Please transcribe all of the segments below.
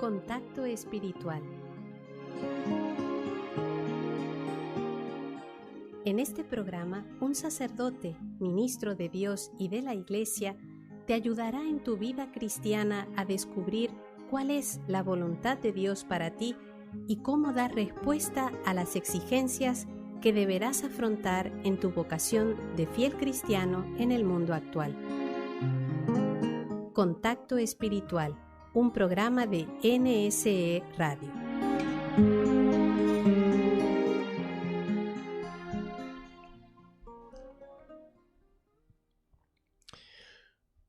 Contacto Espiritual. En este programa, un sacerdote, ministro de Dios y de la Iglesia, te ayudará en tu vida cristiana a descubrir cuál es la voluntad de Dios para ti y cómo dar respuesta a las exigencias que deberás afrontar en tu vocación de fiel cristiano en el mundo actual. Contacto Espiritual, un programa de NSE Radio.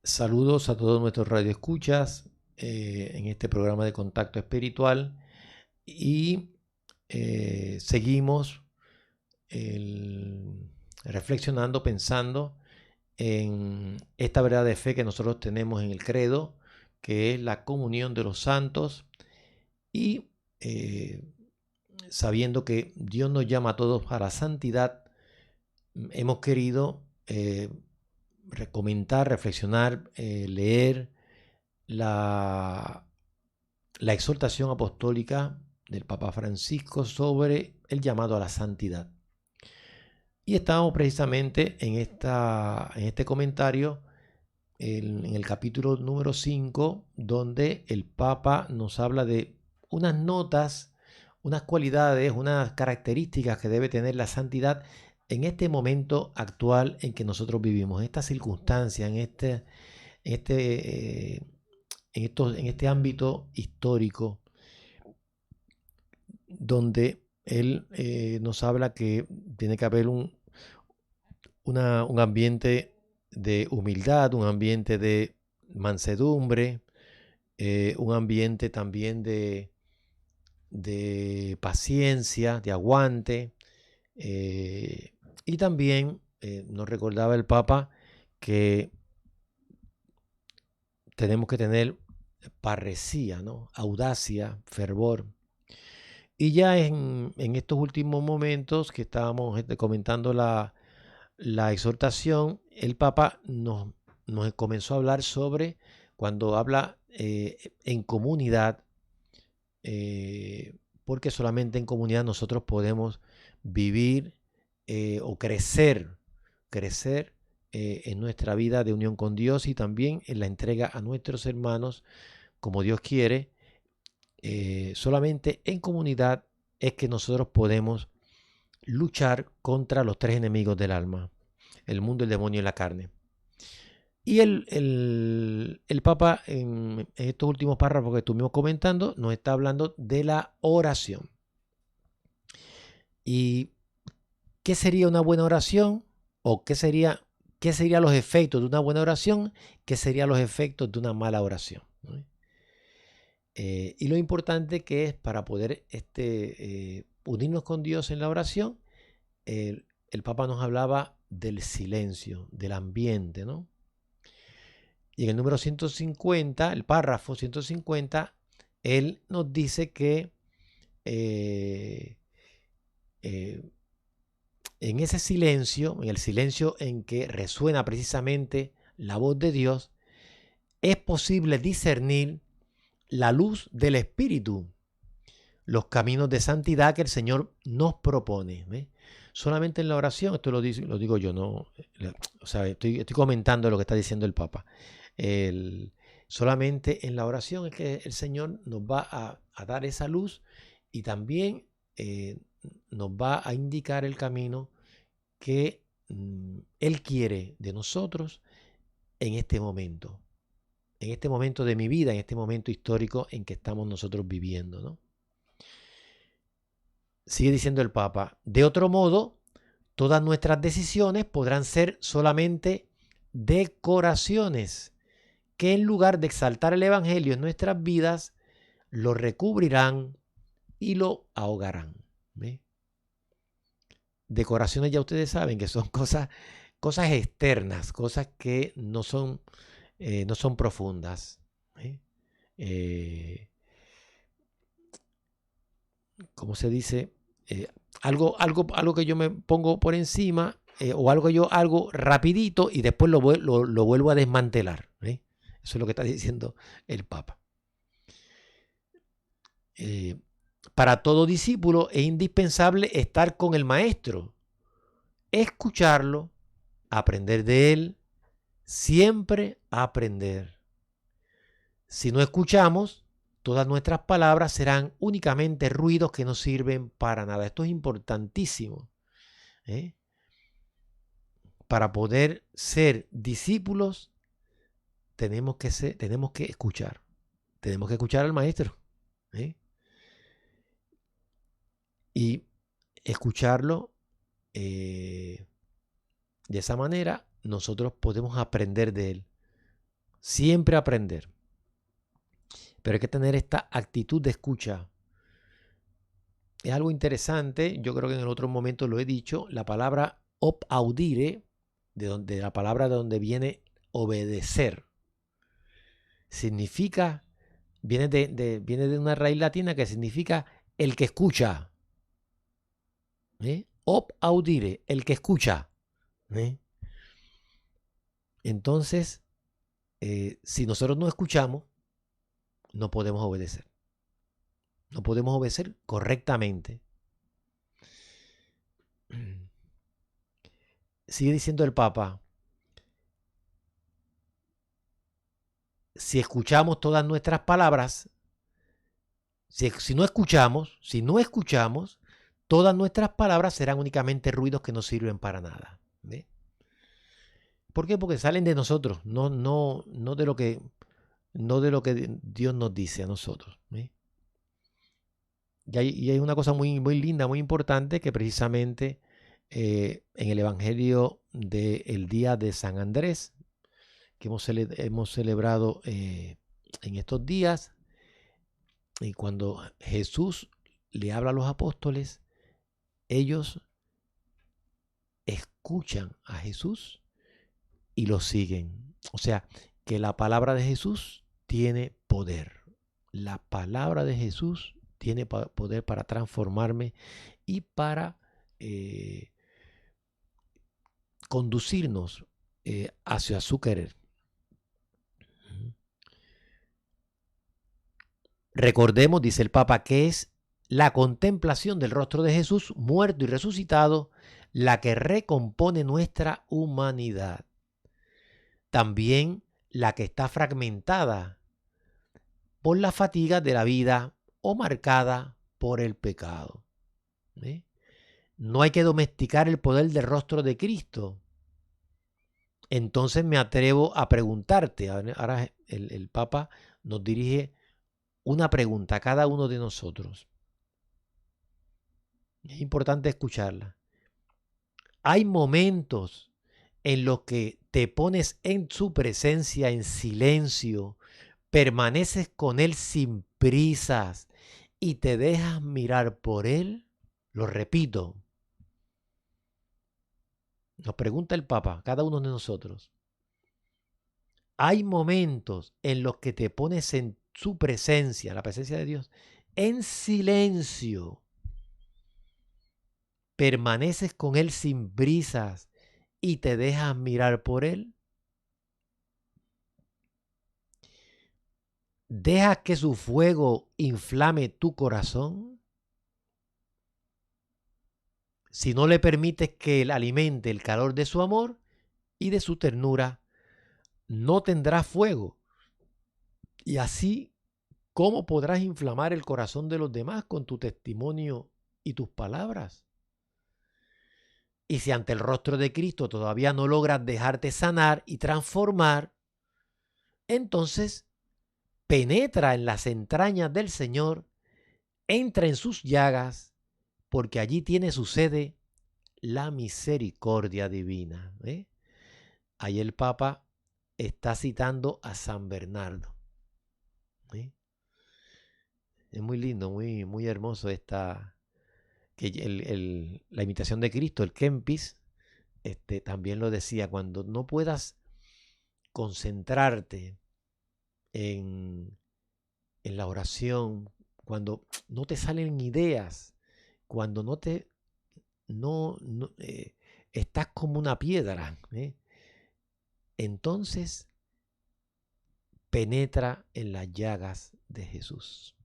Saludos a todos nuestros radioescuchas en este programa de Contacto Espiritual y seguimos reflexionando, pensando en esta verdad de fe que nosotros tenemos en el credo, que es la comunión de los santos, y sabiendo que Dios nos llama a todos a la santidad, hemos querido comentar, reflexionar, leer la exhortación apostólica del Papa Francisco sobre el llamado a la santidad. Y estamos precisamente en este comentario en el capítulo número 5, donde el Papa nos habla de unas notas, unas cualidades, unas características que debe tener la santidad en este momento actual en que nosotros vivimos, en esta circunstancia, en este ámbito histórico, donde él nos habla que tiene que haber un ambiente de humildad, un ambiente de mansedumbre, un ambiente también de paciencia, de aguante, y también nos recordaba el Papa que tenemos que tener parresía, ¿no? Audacia, fervor. Y ya en estos últimos momentos que estábamos comentando la exhortación, el Papa nos comenzó a hablar sobre cuando habla en comunidad, porque solamente en comunidad nosotros podemos vivir o crecer en nuestra vida de unión con Dios y también en la entrega a nuestros hermanos como Dios quiere. Solamente en comunidad es que nosotros podemos luchar contra los tres enemigos del alma: el mundo, el demonio y la carne. Y el Papa en estos últimos párrafos que estuvimos comentando nos está hablando de la oración. ¿Y qué sería una buena oración? ¿O qué serían los efectos de una buena oración? ¿Qué serían los efectos de una mala oración? Y lo importante que es para poder unirnos con Dios en la oración, el Papa nos hablaba del silencio, del ambiente, ¿no? Y en el número 150, el párrafo 150, él nos dice que en ese silencio, en el silencio en que resuena precisamente la voz de Dios, es posible discernir la luz del Espíritu, los caminos de santidad que el Señor nos propone. Solamente en la oración, esto lo digo yo, no, o sea, estoy comentando lo que está diciendo el Papa. Solamente en la oración es que el Señor nos va a dar esa luz y también nos va a indicar el camino que Él quiere de nosotros en este momento de mi vida, en este momento histórico en que estamos nosotros viviendo, ¿no? Sigue diciendo el Papa: de otro modo, todas nuestras decisiones podrán ser solamente decoraciones que en lugar de exaltar el Evangelio en nuestras vidas, lo recubrirán y lo ahogarán. ¿Ve? Decoraciones, ya ustedes saben que son cosas externas, cosas que no son profundas. ¿Cómo se dice? Algo que yo me pongo por encima o algo rapidito y después lo vuelvo a desmantelar. Eso es lo que está diciendo el Papa. Para todo discípulo es indispensable estar con el maestro, escucharlo, aprender de él, siempre aprender. Si no escuchamos, todas nuestras palabras serán únicamente ruidos que no sirven para nada. Esto es importantísimo. Para poder ser discípulos, tenemos que escuchar. Tenemos que escuchar al maestro. Y escucharlo de esa manera, nosotros podemos aprender de él. Siempre aprender. Pero hay que tener esta actitud de escucha. Es algo interesante, yo creo que en el otro momento lo he dicho, la palabra audire, de la palabra de donde viene obedecer, significa, viene de una raíz latina que significa el que escucha. Audire, el que escucha. Entonces, si nosotros no escuchamos, no podemos obedecer. No podemos obedecer correctamente. Sigue diciendo el Papa, si escuchamos todas nuestras palabras, si no escuchamos, todas nuestras palabras serán únicamente ruidos que no sirven para nada. ¿Por qué? Porque salen de nosotros, no de lo que Dios nos dice a nosotros. Y hay una cosa muy, muy linda, muy importante, que precisamente en el Evangelio del día de San Andrés, que hemos celebrado en estos días, y cuando Jesús le habla a los apóstoles, ellos escuchan a Jesús y lo siguen. O sea, que la palabra de Jesús tiene poder. La palabra de Jesús tiene poder para transformarme y para conducirnos hacia su querer. Recordemos, dice el Papa, que es la contemplación del rostro de Jesús muerto y resucitado la que recompone nuestra humanidad. También la que está fragmentada por la fatiga de la vida o marcada por el pecado. No hay que domesticar el poder del rostro de Cristo. Entonces me atrevo a preguntarte, ahora el Papa nos dirige una pregunta a cada uno de nosotros. Es importante escucharla. Hay momentos en los que te pones en su presencia en silencio, permaneces con él sin prisas y te dejas mirar por él. Lo repito. Nos pregunta el Papa, cada uno de nosotros. Hay momentos en los que te pones en su presencia, la presencia de Dios, en silencio. Permaneces con él sin prisas y te dejas mirar por él. Deja que su fuego inflame tu corazón. Si no le permites que él alimente el calor de su amor y de su ternura, no tendrás fuego. Y así, ¿cómo podrás inflamar el corazón de los demás con tu testimonio y tus palabras? Y si ante el rostro de Cristo todavía no logras dejarte sanar y transformar, entonces penetra en las entrañas del Señor, entra en sus llagas, porque allí tiene su sede la misericordia divina. Ahí el Papa está citando a San Bernardo. Es muy lindo, muy, muy hermoso la imitación de Cristo, el Kempis, también lo decía, cuando no puedas concentrarte en la oración, cuando no te salen ideas, cuando estás como una piedra, entonces penetra en las llagas de Jesús.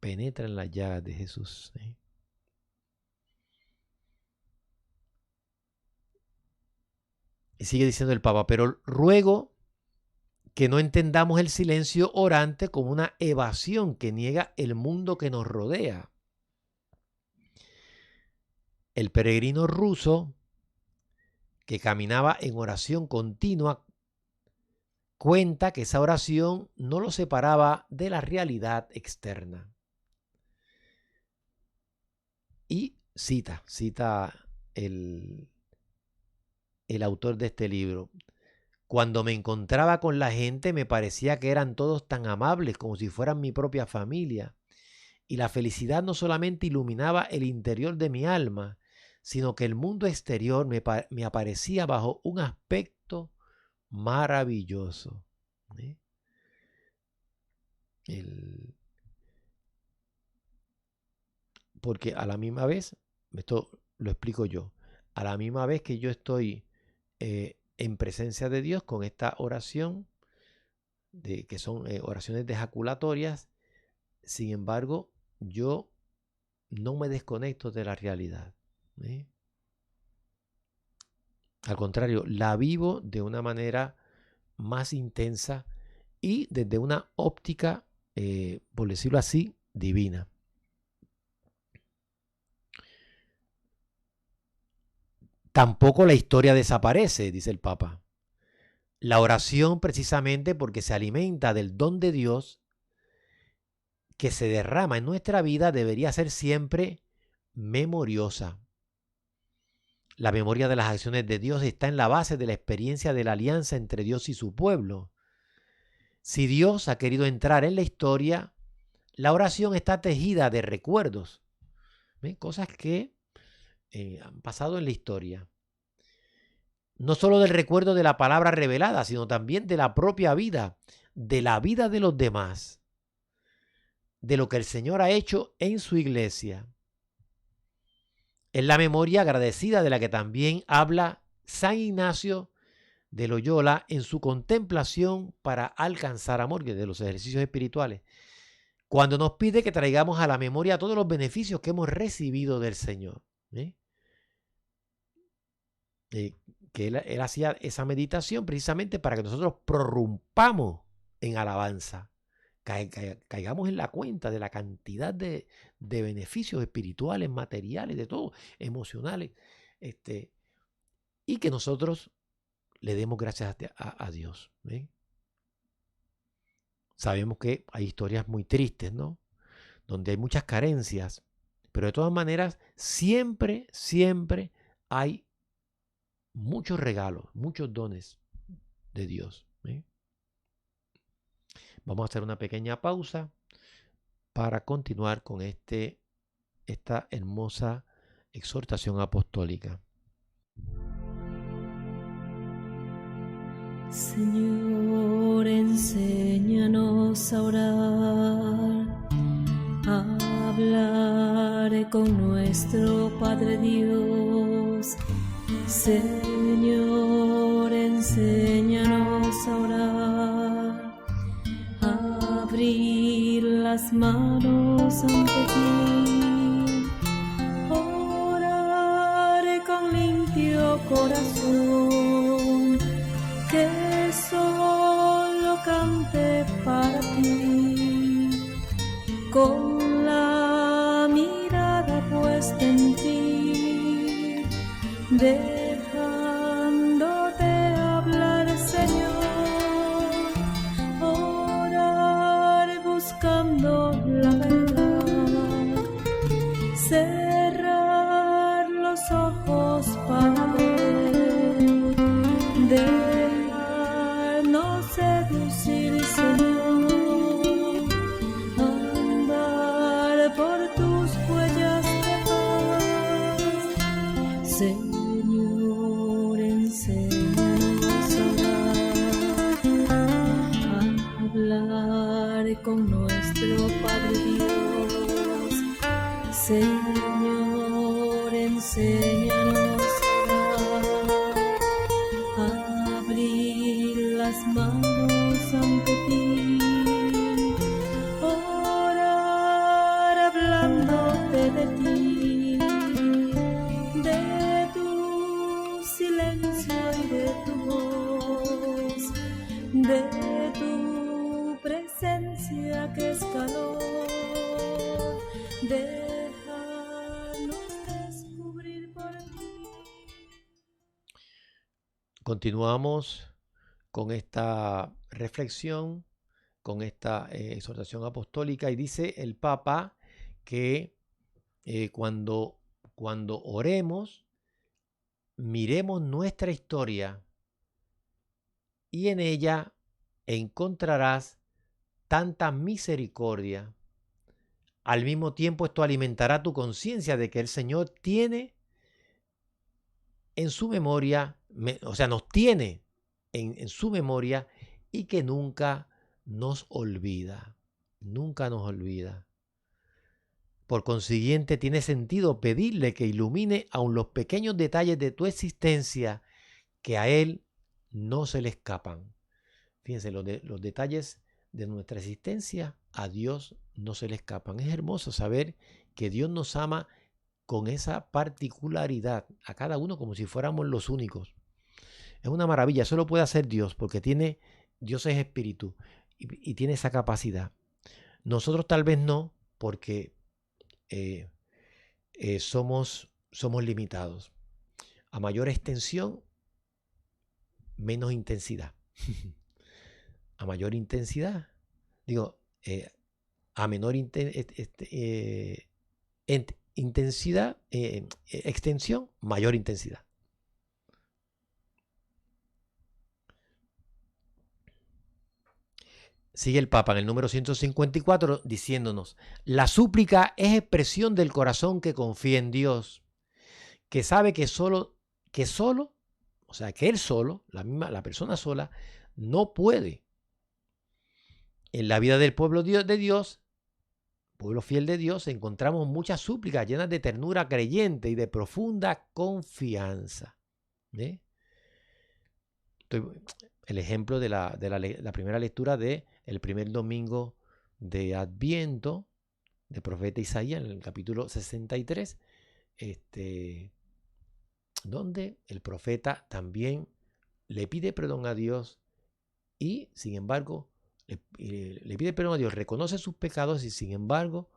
penetra en las llagas de Jesús. Y sigue diciendo el Papa, pero ruego que no entendamos el silencio orante como una evasión que niega el mundo que nos rodea. El peregrino ruso que caminaba en oración continua cuenta que esa oración no lo separaba de la realidad externa. Y cita el autor de este libro. Cuando me encontraba con la gente me parecía que eran todos tan amables como si fueran mi propia familia. Y la felicidad no solamente iluminaba el interior de mi alma, sino que el mundo exterior me aparecía bajo un aspecto maravilloso. Porque a la misma vez, esto lo explico yo, a la misma vez que yo estoy en presencia de Dios con esta oración, que son oraciones ejaculatorias, sin embargo, yo no me desconecto de la realidad. Al contrario, la vivo de una manera más intensa y desde una óptica, por decirlo así, divina. Tampoco la historia desaparece, dice el Papa. La oración, precisamente porque se alimenta del don de Dios que se derrama en nuestra vida, debería ser siempre memoriosa. La memoria de las acciones de Dios está en la base de la experiencia de la alianza entre Dios y su pueblo. Si Dios ha querido entrar en la historia, la oración está tejida de recuerdos, cosas que han pasado en la historia. No solo del recuerdo de la palabra revelada, sino también de la propia vida, de la vida de los demás, de lo que el Señor ha hecho en su iglesia. Es la memoria agradecida de la que también habla San Ignacio de Loyola en su contemplación para alcanzar amor, que de los ejercicios espirituales, cuando nos pide que traigamos a la memoria todos los beneficios que hemos recibido del Señor. Que él hacía esa meditación precisamente para que nosotros prorrumpamos en alabanza, caigamos en la cuenta de la cantidad de beneficios espirituales, materiales, de todo, emocionales, y que nosotros le demos gracias a Dios. Sabemos que hay historias muy tristes, ¿no? Donde hay muchas carencias, pero de todas maneras siempre hay muchos regalos, muchos dones de Dios. Vamos a hacer una pequeña pausa para continuar con esta hermosa exhortación apostólica. Señor, enséñanos a orar, a hablar con nuestro Padre Dios. Señor, enséñanos a orar, a abrir las manos ante ti, orar con limpio corazón, que solo cante para ti, con la mirada puesta en ti, dejándote hablar, Señor, orar buscando la verdad, cerrar los ojos para ver, dejarnos seducir, Señor, andar por tus huellas de paz. Señor, enséñanos a hablar con nuestro Padre Dios. Señor, enséñanos a abrir las manos ante ti, orar de tu presencia que es calor, déjanos descubrir por ti. Continuamos con esta reflexión, con esta exhortación apostólica, y dice el Papa que cuando oremos, miremos nuestra historia y en ella encontrarás tanta misericordia. Al mismo tiempo, esto alimentará tu conciencia de que el Señor tiene en su memoria, nos tiene en su memoria y que nunca nos olvida. Nunca nos olvida. Por consiguiente, tiene sentido pedirle que ilumine aun los pequeños detalles de tu existencia que a Él no se le escapan. Fíjense, los detalles de nuestra existencia a Dios no se le escapan. Es hermoso saber que Dios nos ama con esa particularidad, a cada uno como si fuéramos los únicos. Es una maravilla, eso lo puede hacer Dios, porque Dios es espíritu y tiene esa capacidad. Nosotros tal vez no, porque somos limitados. A mayor extensión, menos intensidad. A mayor intensidad, a menor intensidad, extensión, mayor intensidad. Sigue el Papa en el número 154 diciéndonos: la súplica es expresión del corazón que confía en Dios, que sabe que Él solo, la persona sola, no puede. En la vida del pueblo de Dios, pueblo fiel de Dios, encontramos muchas súplicas llenas de ternura creyente y de profunda confianza. El ejemplo de la primera lectura del primer domingo de Adviento, del profeta Isaías, en el capítulo 63, donde el profeta también le pide perdón a Dios y, sin embargo, le pide perdón a Dios, reconoce sus pecados y, sin embargo,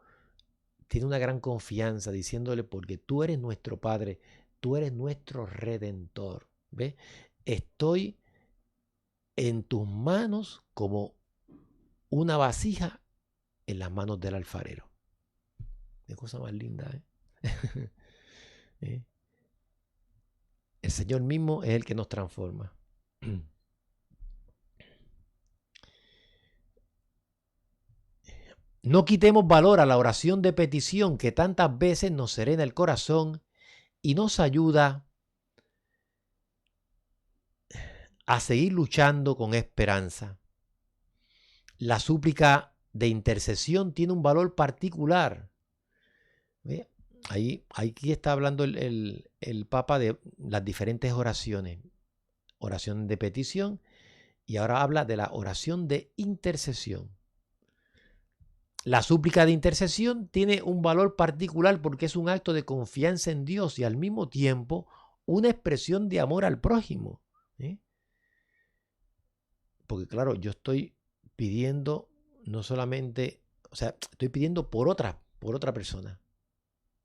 tiene una gran confianza diciéndole: porque tú eres nuestro Padre, tú eres nuestro Redentor. ¿Ves? Estoy en tus manos como una vasija en las manos del alfarero. Qué cosa más linda, ¿eh? El Señor mismo es el que nos transforma. No quitemos valor a la oración de petición que tantas veces nos serena el corazón y nos ayuda a seguir luchando con esperanza. La súplica de intercesión tiene un valor particular. Aquí está hablando el Papa de las diferentes oraciones. Oración de petición, y ahora habla de la oración de intercesión. La súplica de intercesión tiene un valor particular porque es un acto de confianza en Dios y al mismo tiempo una expresión de amor al prójimo. Porque claro, yo estoy pidiendo no solamente, estoy pidiendo por otra persona,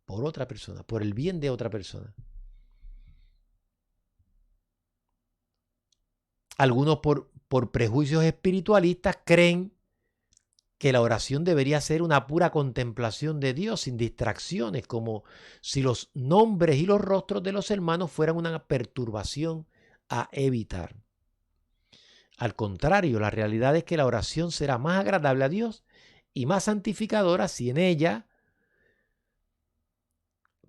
por el bien de otra persona. Algunos por prejuicios espiritualistas creen que la oración debería ser una pura contemplación de Dios sin distracciones, como si los nombres y los rostros de los hermanos fueran una perturbación a evitar. Al contrario, la realidad es que la oración será más agradable a Dios y más santificadora si en ella,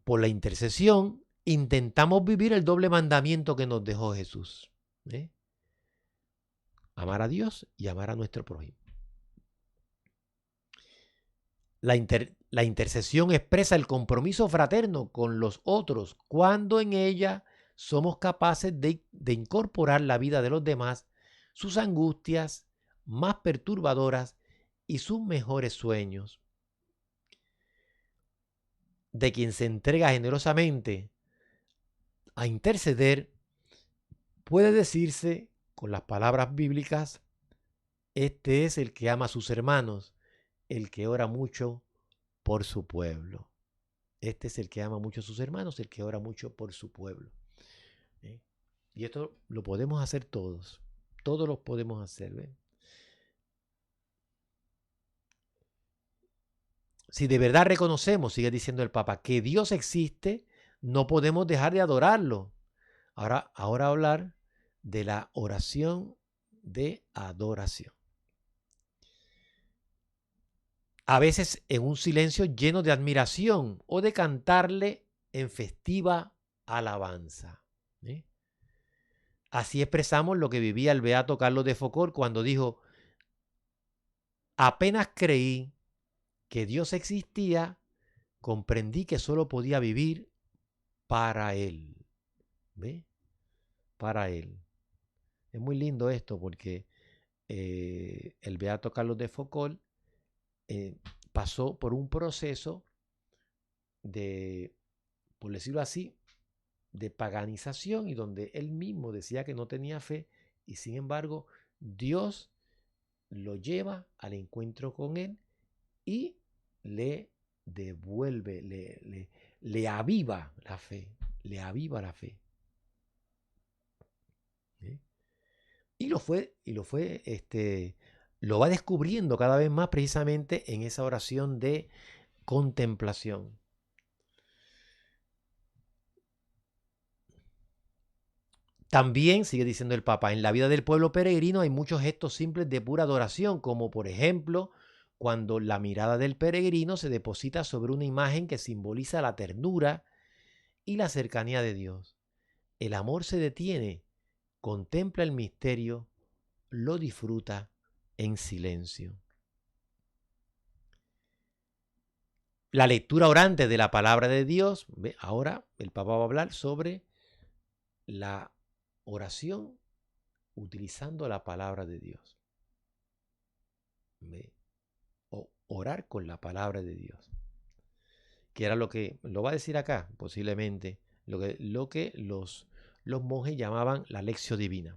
por la intercesión, intentamos vivir el doble mandamiento que nos dejó Jesús. Amar a Dios y amar a nuestro prójimo. La intercesión expresa el compromiso fraterno con los otros cuando en ella somos capaces de incorporar la vida de los demás, sus angustias más perturbadoras y sus mejores sueños. De quien se entrega generosamente a interceder, puede decirse con las palabras bíblicas: Este es el que ama a sus hermanos, el que ora mucho por su pueblo. Este es el que ama mucho a sus hermanos, el que ora mucho por su pueblo. Y esto lo podemos hacer todos. Todos lo podemos hacer. ¿Ven? Si de verdad reconocemos, sigue diciendo el Papa, que Dios existe, no podemos dejar de adorarlo. Ahora hablar de la oración de adoración. A veces en un silencio lleno de admiración o de cantarle en festiva alabanza. ¿Sí? Así expresamos lo que vivía el beato Carlos de Foucauld cuando dijo: apenas creí que Dios existía, comprendí que solo podía vivir para Él. ¿Ve? Para Él. Es muy lindo esto porque el beato Carlos de Foucauld pasó por un proceso de, por decirlo así, de paganización, y donde él mismo decía que no tenía fe, y sin embargo Dios lo lleva al encuentro con él y le devuelve, le aviva la fe, le aviva la fe. ¿Sí? Y lo va descubriendo cada vez más precisamente en esa oración de contemplación. También, sigue diciendo el Papa, en la vida del pueblo peregrino hay muchos gestos simples de pura adoración, como por ejemplo cuando la mirada del peregrino se deposita sobre una imagen que simboliza la ternura y la cercanía de Dios. El amor se detiene, contempla el misterio, lo disfruta en silencio. La lectura orante de la palabra de Dios. Ahora el Papa va a hablar sobre la oración utilizando la palabra de Dios. O orar con la palabra de Dios. Que era lo que, lo va a decir acá, posiblemente, lo que los monjes llamaban la lección divina.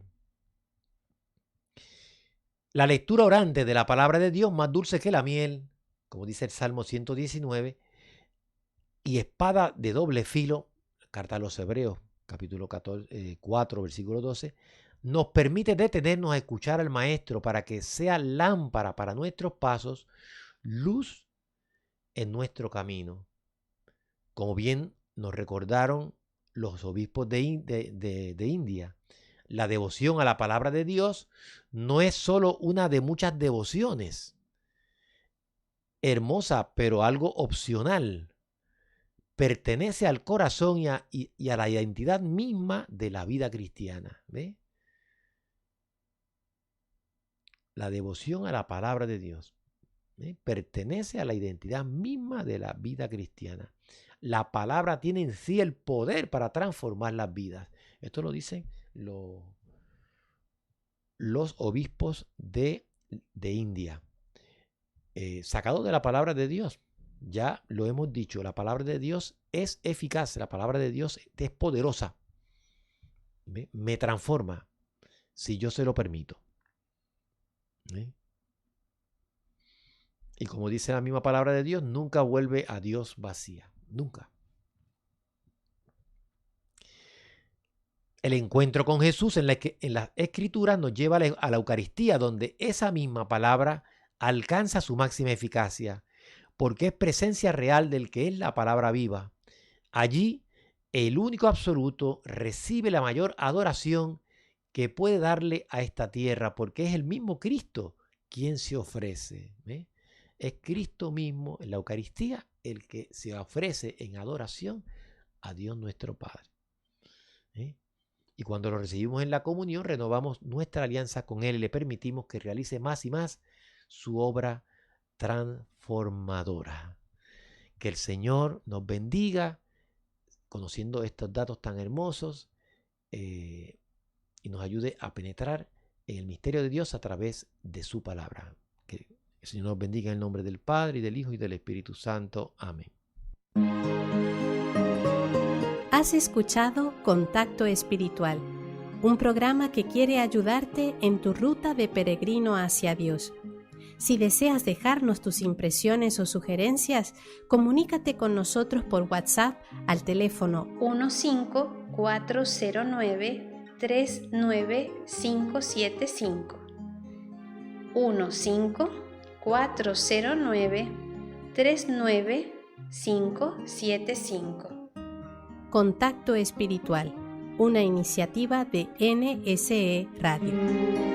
La lectura orante de la palabra de Dios, más dulce que la miel, como dice el Salmo 119, y espada de doble filo, carta a los Hebreos, capítulo 4, versículo 12, nos permite detenernos a escuchar al Maestro para que sea lámpara para nuestros pasos, luz en nuestro camino. Como bien nos recordaron los obispos de India, la devoción a la palabra de Dios no es solo una de muchas devociones, hermosa pero algo opcional. Pertenece al corazón y a la identidad misma de la vida cristiana. ¿Ve? La devoción a la palabra de Dios pertenece a la identidad misma de la vida cristiana. La palabra tiene en sí el poder para transformar las vidas. Esto lo dicen los obispos de India. Sacado de la palabra de Dios. Ya lo hemos dicho, la palabra de Dios es eficaz, la palabra de Dios es poderosa. Me transforma si yo se lo permito. Y como dice la misma palabra de Dios, nunca vuelve a Dios vacía. Nunca. El encuentro con Jesús en las Escrituras nos lleva a la Eucaristía, donde esa misma palabra alcanza su máxima eficacia, porque es presencia real del que es la palabra viva. Allí, el único absoluto recibe la mayor adoración que puede darle a esta tierra, porque es el mismo Cristo quien se ofrece. Es Cristo mismo en la Eucaristía el que se ofrece en adoración a Dios nuestro Padre. Y cuando lo recibimos en la comunión, renovamos nuestra alianza con Él y le permitimos que realice más y más su obra transformadora. Que el Señor nos bendiga conociendo estos datos tan hermosos y nos ayude a penetrar en el misterio de Dios a través de su palabra. Que el Señor nos bendiga en el nombre del Padre, y del Hijo, y del Espíritu Santo. Amén. Has escuchado Contacto Espiritual, un programa que quiere ayudarte en tu ruta de peregrino hacia Dios. Si deseas dejarnos tus impresiones o sugerencias, comunícate con nosotros por WhatsApp al teléfono 15409-39575. 15409-39575. Contacto Espiritual, una iniciativa de NSE Radio.